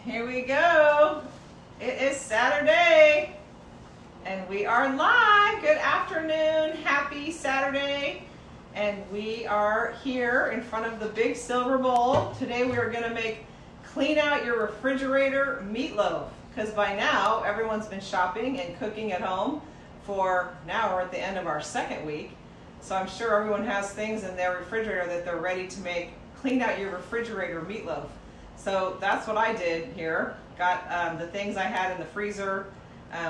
Here we go. It is Saturday and we are live. Good afternoon. Happy Saturday. And we are here in front of the big silver bowl. Today we are going to make clean out your refrigerator meatloaf, because by now everyone's been shopping and cooking at home for now we're at the end of our second week. So I'm sure everyone has things in their refrigerator that they're ready to make clean out your refrigerator meatloaf. So that's what I did here. Got the things I had in the freezer,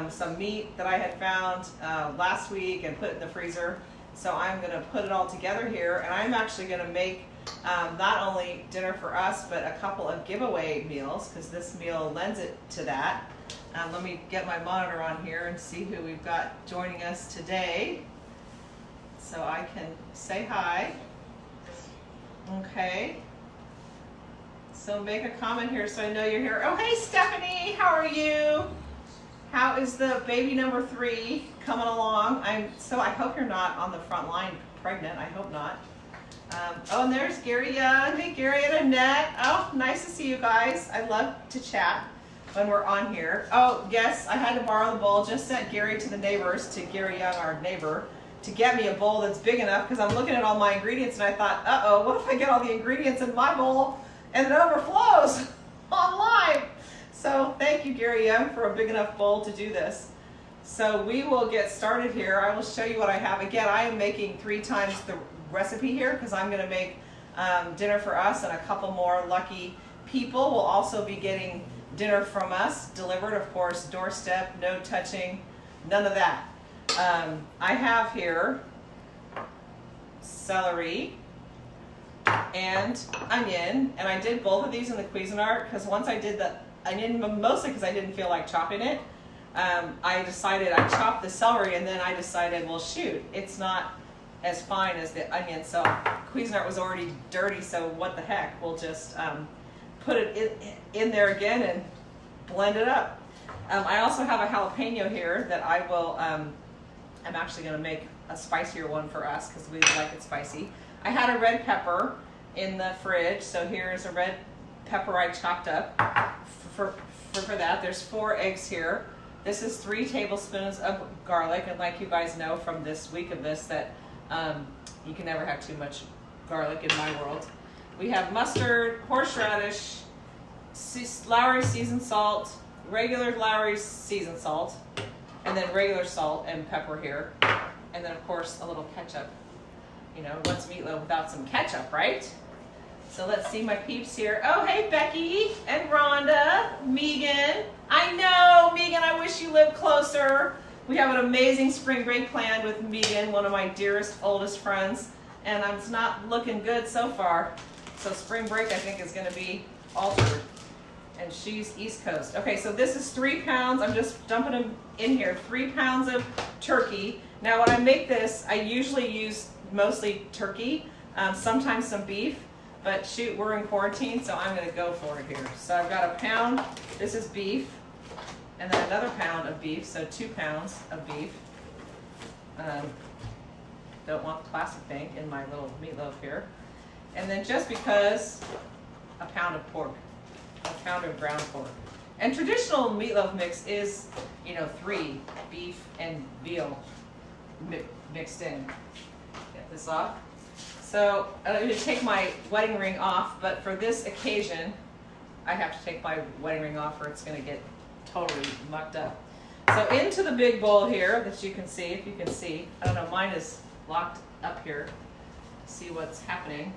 some meat that I had found last week and put it in the freezer. So I'm going to put it all together here, and I'm actually going to make not only dinner for us, but a couple of giveaway meals, because this meal lends it to that. Let me get my monitor on here and see who we've got joining us today, so I can say hi. Okay. So make a comment here so I know you're here. Oh, hey Stephanie, how are you? How is the baby number 3 coming along? I hope you're not on the front line pregnant. I hope not. Oh, and there's Gary Young. Hey Gary and Annette. Oh, nice to see you guys. I love to chat when we're on here. Oh yes, I had to borrow the bowl. Just sent Gary to the neighbors, to Gary Young, our neighbor, to get me a bowl that's big enough, because I'm looking at all my ingredients and I thought, uh-oh, what if I get all the ingredients in my bowl and it overflows on live? So thank you, Gary Young, for a big enough bowl to do this. So we will get started here. I will show you what I have. Again, I am making 3 times the recipe here, because I'm going to make dinner for us, and a couple more lucky people will also be getting dinner from us delivered. Of course, doorstep, no touching, none of that. I have here celery and onion, and I did both of these in the Cuisinart, because once I did the onion, mostly because I didn't feel like chopping it, I decided I chopped the celery, and then I decided, well shoot, it's not as fine as the onion, so Cuisinart was already dirty, so what the heck, we'll just put it in there again and blend it up. I also have a jalapeno here that I will, I'm actually going to make a spicier one for us, because we like it spicy. I had a red pepper in the fridge, so here's a red pepper I chopped up for that. There's 4 eggs here. This is 3 tablespoons of garlic, and like you guys know from this week of this, that you can never have too much garlic in my world. We have mustard, horseradish, Lowry seasoned salt, regular Lowry seasoned salt, and then regular salt and pepper here. And then of course a little ketchup. You know, what's meatloaf without some ketchup, right? So let's see my peeps here. Oh, hey Becky and Rhonda, Megan. I know, Megan, I wish you lived closer. We have an amazing spring break planned with Megan, one of my dearest, oldest friends, and it's not looking good so far. So spring break, I think, is going to be altered. And she's East Coast. Okay, so this is 3 pounds. I'm just dumping them in here. 3 pounds of turkey. Now, when I make this, I usually use mostly turkey, sometimes some beef. But shoot, we're in quarantine, so I'm going to go for it here. So I've got a pound. This is beef. And then another pound of beef, so 2 pounds of beef. Don't want the plastic thing in my little meatloaf here. And then just because, a pound of pork, a pound of ground pork. And traditional meatloaf mix is, 3 beef and veal mixed in. Get this off. So I'm going to take my wedding ring off, but for this occasion, I have to take my wedding ring off or it's going to get totally mucked up. So into the big bowl here that you can see, if you can see. I don't know, mine is locked up here. See what's happening.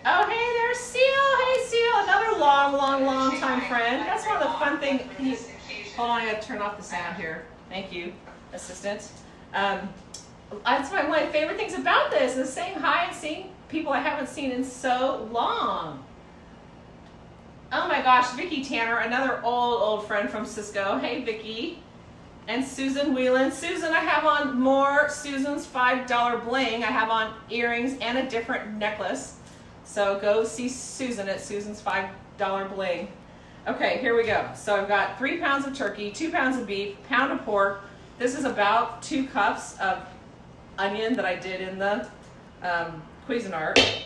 Oh, hey, there's Seal. Hey, Seal, another long time friend. That's one of the fun things. Hold on, I got to turn off the sound here. Thank you, assistant. That's one of my favorite things about this, is saying hi and seeing people I haven't seen in so long. Oh my gosh, Vicki Tanner, another old friend from Cisco. Hey, Vicki. And Susan Whelan. Susan, I have on more Susan's $5 bling. I have on earrings and a different necklace. So go see Susan at Susan's $5 bling. Okay, here we go. So I've got 3 pounds of turkey, 2 pounds of beef, pound of pork. This is about 2 cups of onion that I did in the Cuisinart.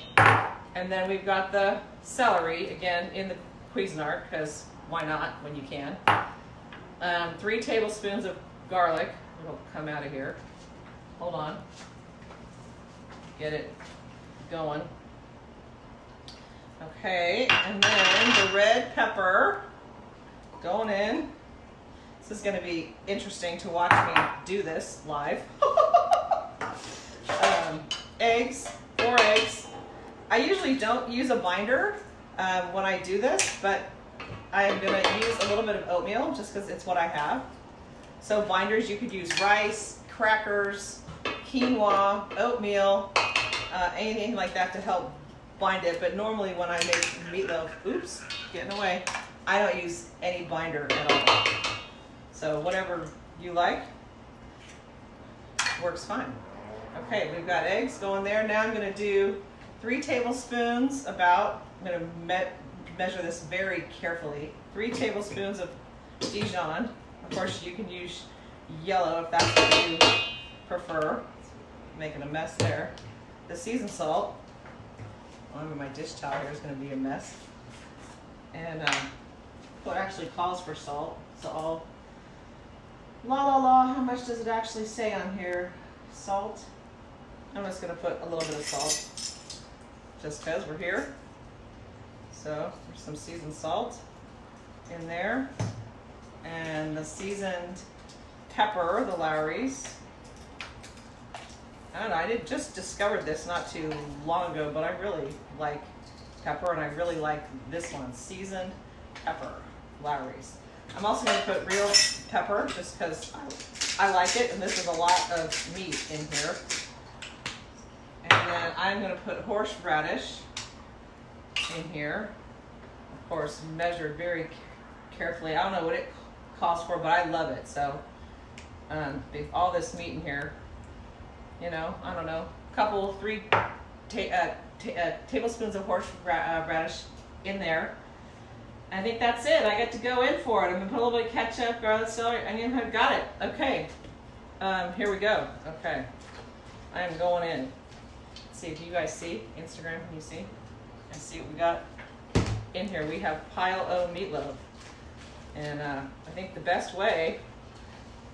And then we've got the celery, again, in the Cuisinart, because why not when you can. 3 tablespoons of garlic. It'll come out of here. Hold on. Get it going. Okay, and then the red pepper going in. This is going to be interesting to watch me do this live. Eggs, 4 eggs. I usually don't use a binder when I do this, but I'm going to use a little bit of oatmeal just because it's what I have. So binders, you could use rice, crackers, quinoa, oatmeal, anything like that to help bind it. But normally when I make meatloaf, oops, getting away, I don't use any binder at all. So whatever you like works fine. Okay, we've got eggs going there. Now I'm going to do 3 tablespoons about, I'm going to measure this very carefully, 3 tablespoons of Dijon. Of course, you can use yellow if that's what you prefer. Making a mess there. The seasoned salt. My dish towel here is going to be a mess. And what actually calls for salt. So how much does it actually say on here? Salt. I'm just going to put a little bit of salt just because we're here. So there's some seasoned salt in there. And the seasoned pepper, the Lowry's. I don't know, I just discovered this not too long ago, but I really like pepper, and I really like this one, seasoned pepper, Lowry's. I'm also going to put real pepper just because I like it, and this is a lot of meat in here. And then I'm going to put horseradish in here. Of course, measured very carefully. I don't know what it calls for, but I love it. So all this meat in here, you know, I don't know, couple, 3 tablespoons of horseradish in there. I think that's it. I get to go in for it. I'm gonna put a little bit of ketchup, garlic, celery, onion. I've got it. Okay. Here we go. Okay. I am going in. Let's see if you guys see. Instagram, can you see? I see what we got in here. We have pile o meatloaf. And I think the best way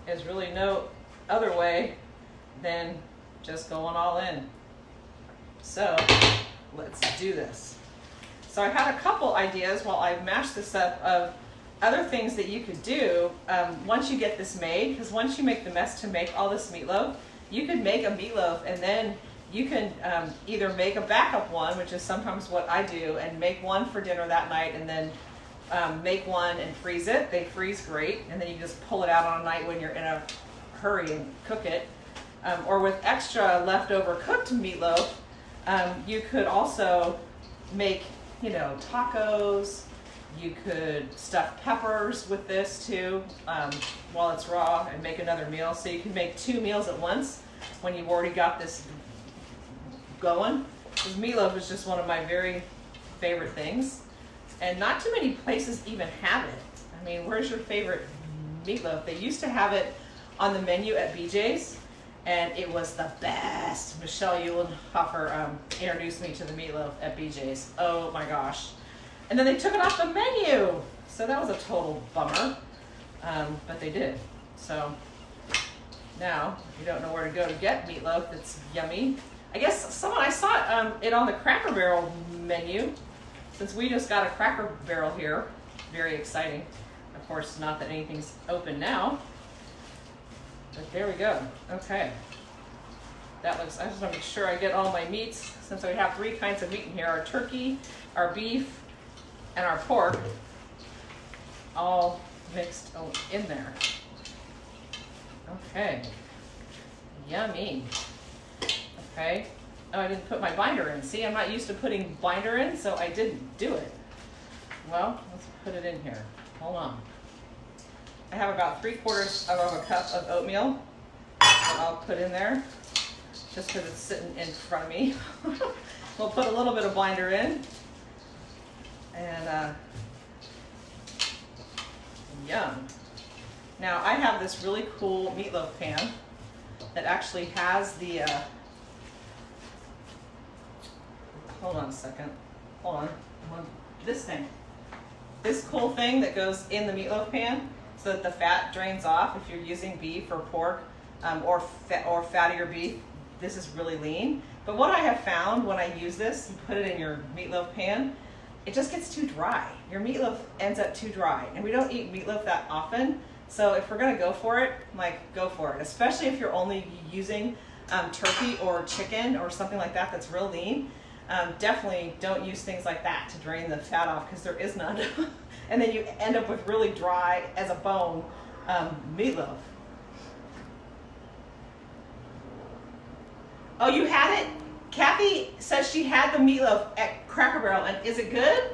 is really no other way than just going all in. So let's do this. So I had a couple ideas while I mashed this up of other things that you could do once you get this made, because once you make the mess to make all this meatloaf, you could make a meatloaf, and then you can either make a backup one, which is sometimes what I do, and make one for dinner that night, and then make one and freeze it. They freeze great, and then you just pull it out on a night when you're in a hurry and cook it. Or with extra leftover cooked meatloaf, you could also make, you know, tacos. You could stuff peppers with this too while it's raw and make another meal. So you can make 2 meals at once when you've already got this going. Because meatloaf is just one of my very favorite things. And not too many places even have it. I mean, where's your favorite meatloaf? They used to have it on the menu at BJ's, and it was the best. Michelle Eulenhofer introduced me to the meatloaf at BJ's. Oh my gosh. And then they took it off the menu. So that was a total bummer, but they did. So now you don't know where to go to get meatloaf that's yummy. I guess I saw it on the Cracker Barrel menu, since we just got a Cracker Barrel here. Very exciting. Of course, not that anything's open now. But there we go. Okay. That looks, I just want to make sure I get all my meats, since we have 3 kinds of meat in here. Our turkey, our beef, and our pork, all mixed in there. Okay. Yummy. Okay. Oh, I didn't put my binder in. See, I'm not used to putting binder in, so I didn't do it. Well, let's put it in here. Hold on. I have about 3/4 of a cup of oatmeal that I'll put in there, just because it's sitting in front of me. We'll put a little bit of binder in, and yum. Now I have this really cool meatloaf pan that actually has the, hold on a second, hold on, this thing. this cool thing that goes in the meatloaf pan so that the fat drains off if you're using beef or pork or fattier beef. This is really lean. But what I have found when I use this, you put it in your meatloaf pan, it just gets too dry. Your meatloaf ends up too dry. And we don't eat meatloaf that often. So if we're gonna go for it, like go for it. Especially if you're only using turkey or chicken or something like that that's real lean. Definitely don't use things like that to drain the fat off because there is none. And then you end up with really dry as a bone meatloaf. Oh, you had it? Kathy says she had the meatloaf at Cracker Barrel, and is it good?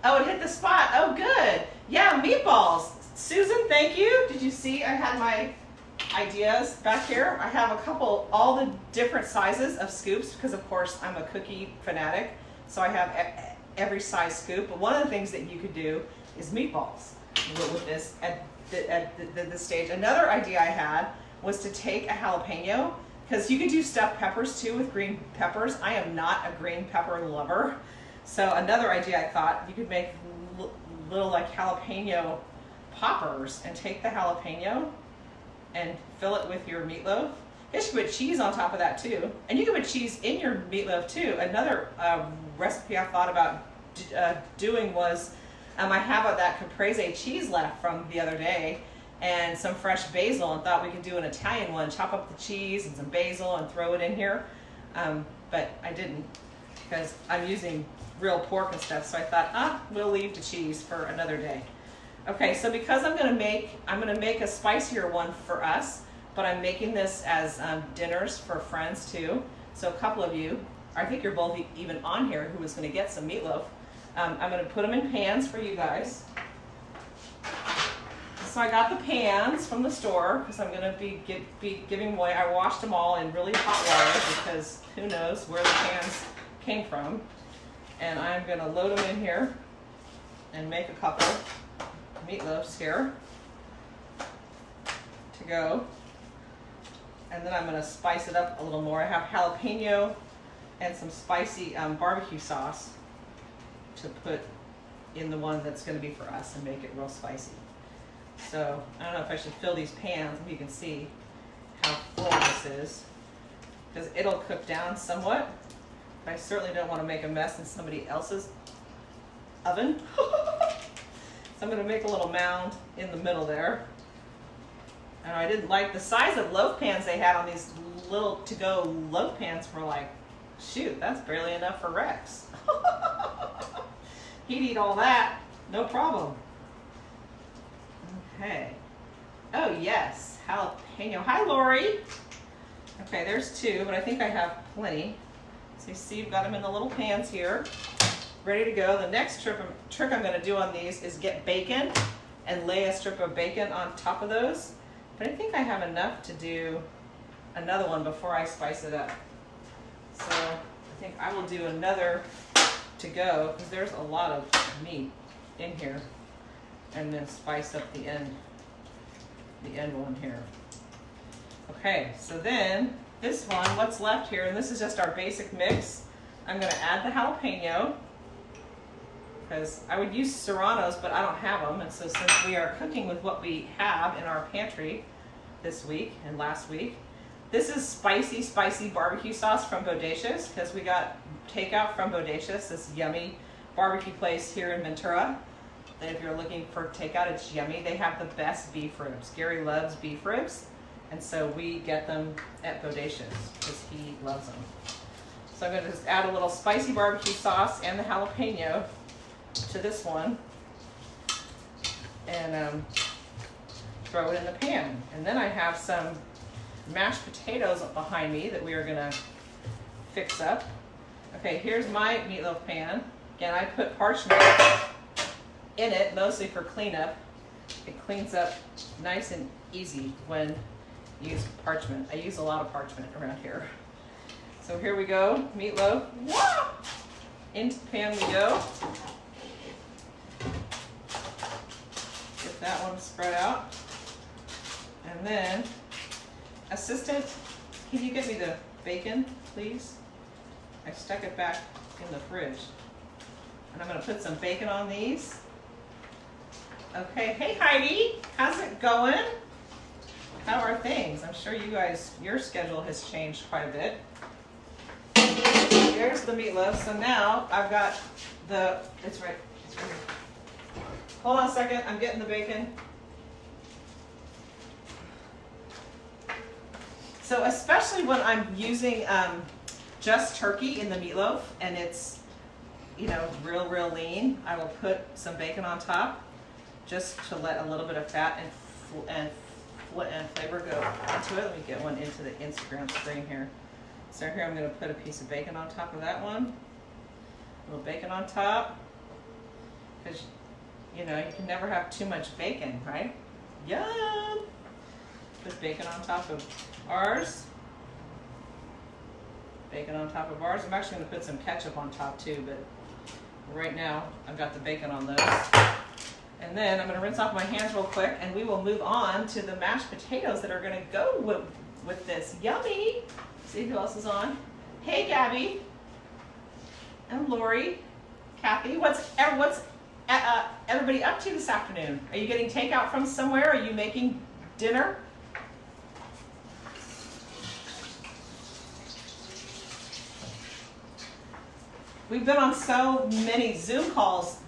Oh, it hit the spot. Oh, good. Yeah, meatballs. Susan, thank you. Did you see I had my ideas back here? I have a couple, all the different sizes of scoops, because of course I'm a cookie fanatic, so I have every size scoop. But one of the things that you could do is meatballs with this at this stage. Another idea I had was to take a jalapeno, because you could do stuffed peppers too with green peppers. I am not a green pepper lover. So another idea I thought, you could make little like jalapeno poppers and take the jalapeno and fill it with your meatloaf. You can put cheese on top of that too. And you can put cheese in your meatloaf too. Another recipe I thought about doing was, I have that caprese cheese left from the other day and some fresh basil, and thought we could do an Italian one, chop up the cheese and some basil and throw it in here. But I didn't, because I'm using real pork and stuff, so I thought, we'll leave the cheese for another day. Okay, so because I'm gonna make a spicier one for us, but I'm making this as dinners for friends too. So a couple of you, I think you're both even on here, who was gonna get some meatloaf. I'm gonna put them in pans for you guys. So I got the pans from the store because I'm gonna be giving away. I washed them all in really hot water because who knows where the pans came from. And I'm gonna load them in here and make a couple meatloafs here to go. And then I'm gonna spice it up a little more. I have jalapeno and some spicy barbecue sauce to put in the one that's gonna be for us and make it real spicy. So I don't know if I should fill these pans, if you can see how full this is, because it'll cook down somewhat. But I certainly don't want to make a mess in somebody else's oven. So I'm going to make a little mound in the middle there. And I didn't like the size of loaf pans they had on these little to-go loaf pans. Were like, shoot, that's barely enough for Rex. He'd eat all that, no problem. Okay. Oh yes, jalapeno. Hi, Lori. Okay, there's two, but I think I have plenty. So you see, you've got them in the little pans here, ready to go. The next trick I'm going to do on these is get bacon and lay a strip of bacon on top of those. But I think I have enough to do another one before I spice it up. So I think I will do another to go because there's a lot of meat in here. And then spice up the end one here. Okay, so then this one, what's left here, and this is just our basic mix. I'm gonna add the jalapeno because I would use serranos, but I don't have them. And so since we are cooking with what we have in our pantry this week and last week, this is spicy barbecue sauce from Bodacious, because we got takeout from Bodacious, this yummy barbecue place here in Ventura. That if you're looking for takeout, it's yummy. They have the best beef ribs. Gary loves beef ribs, and so we get them at Bodacious because he loves them. So I'm going to just add a little spicy barbecue sauce and the jalapeno to this one, and throw it in the pan. And then I have some mashed potatoes behind me that we are going to fix up. Okay, here's my meatloaf pan. Again, I put parchment in it, mostly for cleanup. It cleans up nice and easy when you use parchment. I use a lot of parchment around here. So here we go, meatloaf. Whoa! Into the pan we go. Get that one spread out. And then, assistant, can you get me the bacon, please? I stuck it back in the fridge. And I'm gonna put some bacon on these. Okay, hey Heidi, how's it going? How are things? I'm sure you guys, your schedule has changed quite a bit. Here's the meatloaf. So now I've got it's right here. Hold on a second, I'm getting the bacon. So especially when I'm using just turkey in the meatloaf and it's, you know, real lean, I will put some bacon on top just to let a little bit of fat and flavor go into it. Let me get one into the Instagram screen here. So here I'm going to put a piece of bacon on top of that one. A little bacon on top. Because, you know, you can never have too much bacon, right? Yum! Put bacon on top of ours. Bacon on top of ours. I'm actually going to put some ketchup on top too, but right now I've got the bacon on those. And then I'm going to rinse off my hands real quick and we will move on to the mashed potatoes that are going to go with this. Yummy! See who else is on. Hey Gabby. And Lori. Kathy. What's everybody up to this afternoon? Are you getting takeout from somewhere? Are you making dinner? We've been on so many Zoom calls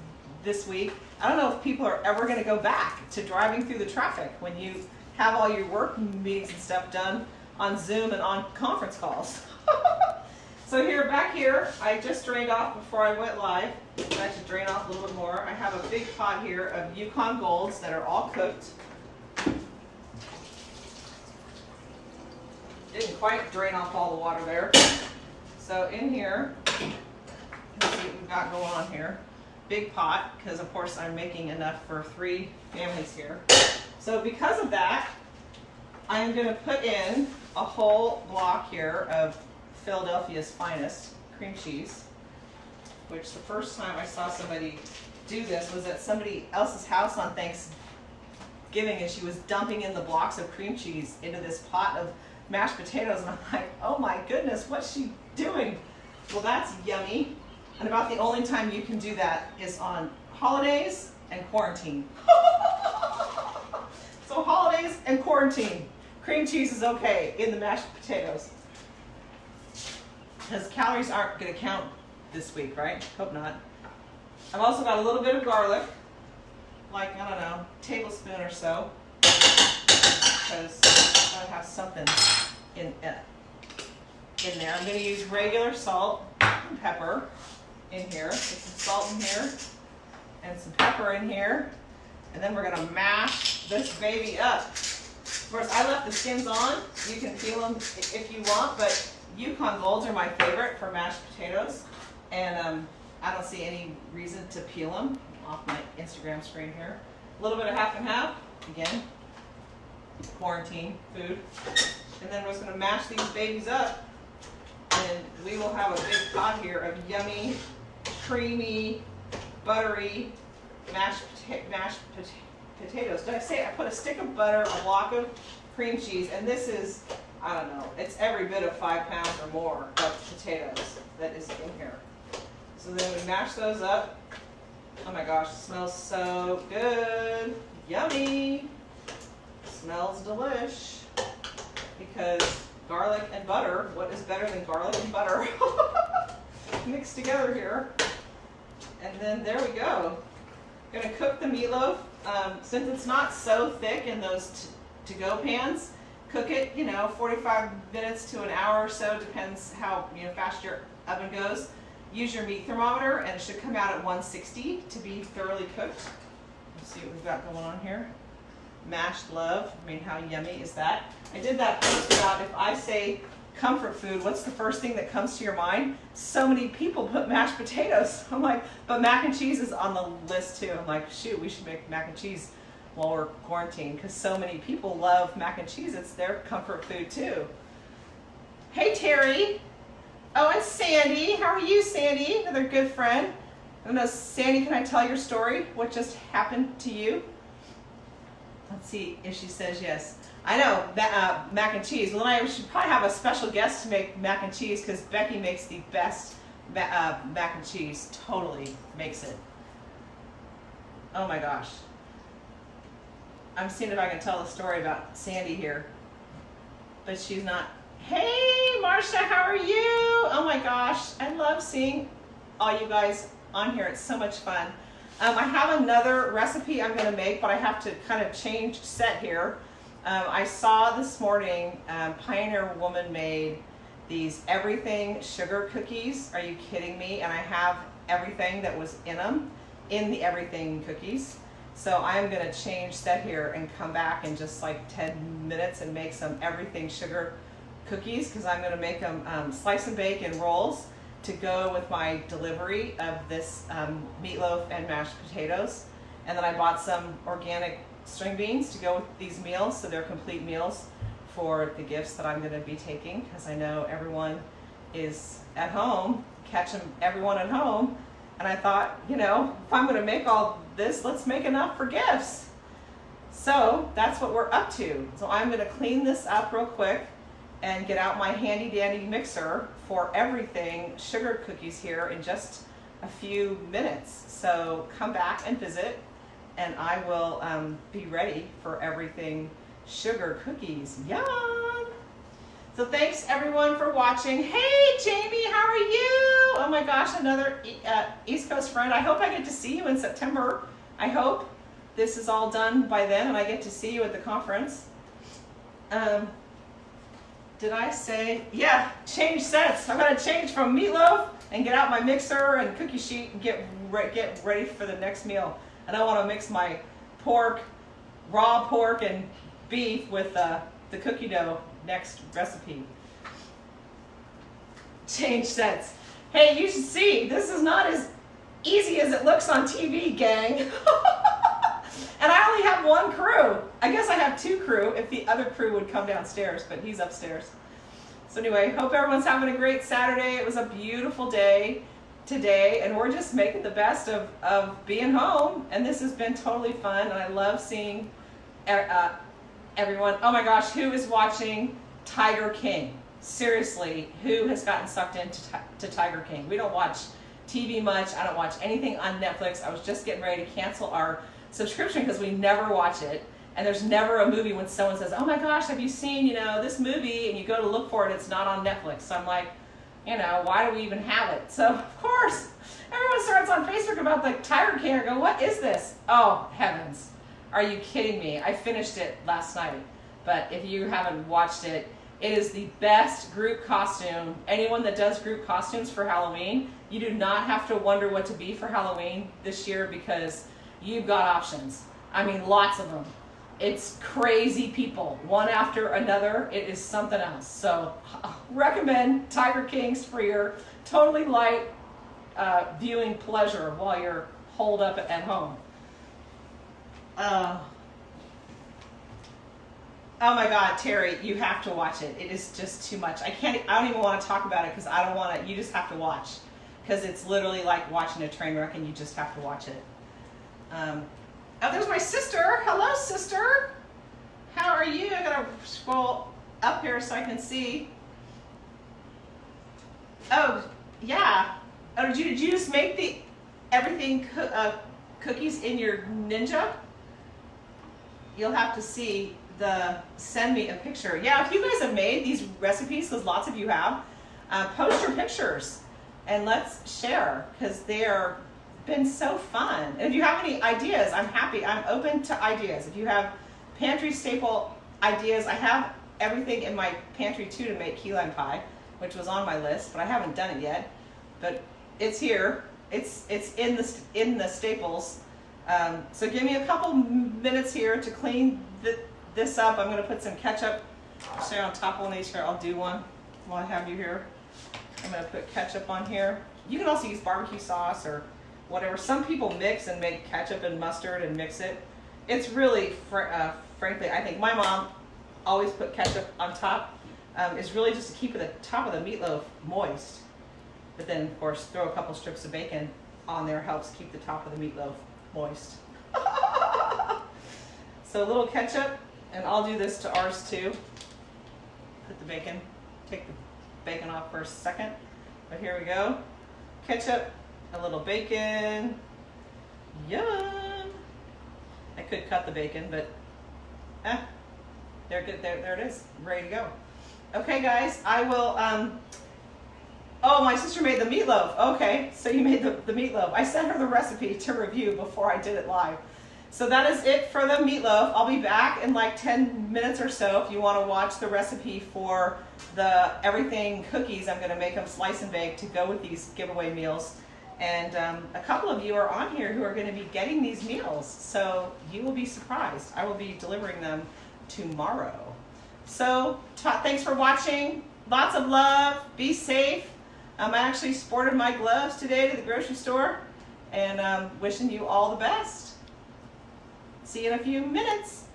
this week. I don't know if people are ever going to go back to driving through the traffic when you have all your work meetings and stuff done on Zoom and on conference calls. So back here, I just drained off before I went live. I had to drain off a little bit more. I have a big pot here of Yukon Golds that are all cooked. Didn't quite drain off all the water there. So in here, let's see what we've got going on here. Big pot, because of course I'm making enough for 3 families here. So because of that, I'm going to put in a whole block here of Philadelphia's finest cream cheese, which the first time I saw somebody do this was at somebody else's house on Thanksgiving, and she was dumping in the blocks of cream cheese into this pot of mashed potatoes, and I'm like, oh my goodness, what's she doing? Well, that's yummy. And about the only time you can do that is on holidays and quarantine. So holidays and quarantine. Cream cheese is okay in the mashed potatoes. Because calories aren't going to count this week, right? Hope not. I've also got a little bit of garlic, like, I don't know, a tablespoon or so. Because I have something in there. I'm going to use regular salt and pepper in here. Put some salt in here and some pepper in here. And then we're going to mash this baby up. Of course, I left the skins on. You can peel them if you want, but Yukon Golds are my favorite for mashed potatoes. And I don't see any reason to peel them off my Instagram screen here. A little bit of half and half. Again, quarantine food. And then we're just going to mash these babies up. And we will have a big pot here of yummy, creamy, buttery mashed potatoes. Did I say I put a stick of butter, a block of cream cheese, and this is, I don't know, it's every bit of 5 pounds or more of potatoes that is in here. So then we mash those up. Oh my gosh, it smells so good. Yummy. Smells delish. Because garlic and butter, what is better than garlic and butter? Mixed together here. And then there we go. Gonna cook the meatloaf. Since it's not so thick in those to-go pans, cook it, 45 minutes to an hour or so, depends how fast your oven goes. Use your meat thermometer and it should come out at 160 to be thoroughly cooked. Let's see what we've got going on here. Mashed love, how yummy is that? I did that post about if I say comfort food, what's the first thing that comes to your mind? So many people put mashed potatoes. I'm like, but mac and cheese is on the list too. I'm like, shoot, we should make mac and cheese while we're quarantined because so many people love mac and cheese. It's their comfort food too. Hey Terry. Oh, and Sandy. How are you, Sandy? Another good friend. I don't know, Sandy, can I tell your story? What just happened to you? Let's see if she says yes. I know, mac and cheese. Well, then I should probably have a special guest to make mac and cheese because Becky makes the best mac and cheese totally makes it. Oh my gosh. I'm seeing if I can tell the story about Sandy here, but she's not. Hey, Marcia, how are you? Oh my gosh, I love seeing all you guys on here. It's so much fun. I have another recipe I'm going to make, but I have to kind of change set here. I saw this morning, Pioneer Woman made these everything sugar cookies. Are you kidding me? And I have everything that was in them in the everything cookies. So I'm going to change set here and come back in just like 10 minutes and make some everything sugar cookies, because I'm going to make them slice and bake in rolls to go with my delivery of this meatloaf and mashed potatoes. And then I bought some organic string beans to go with these meals, so they're complete meals for the gifts that I'm going to be taking, because I know everyone is at home, catching everyone at home. And I thought, you know, if I'm going to make all this, let's make enough for gifts. So that's what we're up to. So I'm going to clean this up real quick and get out my handy dandy mixer for everything sugar cookies here in just a few minutes. So come back and visit, and I will be ready for everything sugar cookies. Yum! So thanks everyone for watching. Hey Jamie, how are you? Oh my gosh, another East Coast friend. I hope I get to see you in September. I hope this is all done by then and I get to see you at the conference. Did I say, yeah, change sets. I'm gonna change from meatloaf and get out my mixer and cookie sheet and get ready for the next meal. And I wanna mix my pork, raw pork and beef with the cookie dough next recipe. Change sets. Hey, you should see, this is not as easy as it looks on TV, gang. And I only have one crew. I guess I have two crew if the other crew would come downstairs, but he's upstairs. So anyway, hope everyone's having a great Saturday. It was a beautiful day today, and we're just making the best of being home. And this has been totally fun, and I love seeing everyone. Oh my gosh, who is watching Tiger King? Seriously, who has gotten sucked into Tiger King? We don't watch TV much. I don't watch anything on Netflix. I was just getting ready to cancel our subscription because we never watch it. And there's never a movie when someone says, oh my gosh, have you seen, you know, this movie? And you go to look for it, it's not on Netflix. So I'm like, you know, why do we even have it? So of course, everyone starts on Facebook about the Tiger King. I go, what is this? Oh, heavens. Are you kidding me? I finished it last night. But if you haven't watched it, it is the best group costume. Anyone that does group costumes for Halloween, you do not have to wonder what to be for Halloween this year because you've got options. I mean, lots of them. It's crazy people, one after another. It is something else. So recommend Tiger Kings for your totally light viewing pleasure while you're holed up at home. Oh my God, Terry, you have to watch it. It is just too much. I don't even want to talk about it because I don't want to. You just have to watch because it's literally like watching a train wreck and you just have to watch it. Oh, there's my sister. Hello, sister. How are you? I gotta scroll up here so I can see. Oh, yeah. Oh, did you just make the everything cookies in your Ninja? You'll have to see send me a picture. Yeah, if you guys have made these recipes, because lots of you have, post your pictures and let's share because they're been so fun. And if you have any ideas, I'm happy. I'm open to ideas. If you have pantry staple ideas, I have everything in my pantry too to make key lime pie, which was on my list, but I haven't done it yet. But it's here. It's in the staples. So give me a couple minutes here to clean this up. I'm going to put some ketchup. Say on top of one of these here. I'll do one while I have you here. I'm going to put ketchup on here. You can also use barbecue sauce or whatever. Some people mix and make ketchup and mustard and mix it. It's really, frankly, I think my mom always put ketchup on top. It's really just to keep the top of the meatloaf moist. But then, of course, throw a couple strips of bacon on there helps keep the top of the meatloaf moist. So a little ketchup, and I'll do this to ours too. Put the bacon, take the bacon off for a second. But here we go. ketchup, a little bacon. Yum! I could cut the bacon, but there it is, ready to go. Okay, guys, I will. Oh, my sister made the meatloaf. Okay, so you made the meatloaf. I sent her the recipe to review before I did it live. So that is it for the meatloaf. I'll be back in like 10 minutes or so if you want to watch the recipe for the everything cookies. I'm going to make them slice and bake to go with these giveaway meals. And a couple of you are on here who are going to be getting these meals. So you will be surprised. I will be delivering them tomorrow. So thanks for watching. Lots of love. Be safe. I actually sported my gloves today to the grocery store, and wishing you all the best. See you in a few minutes.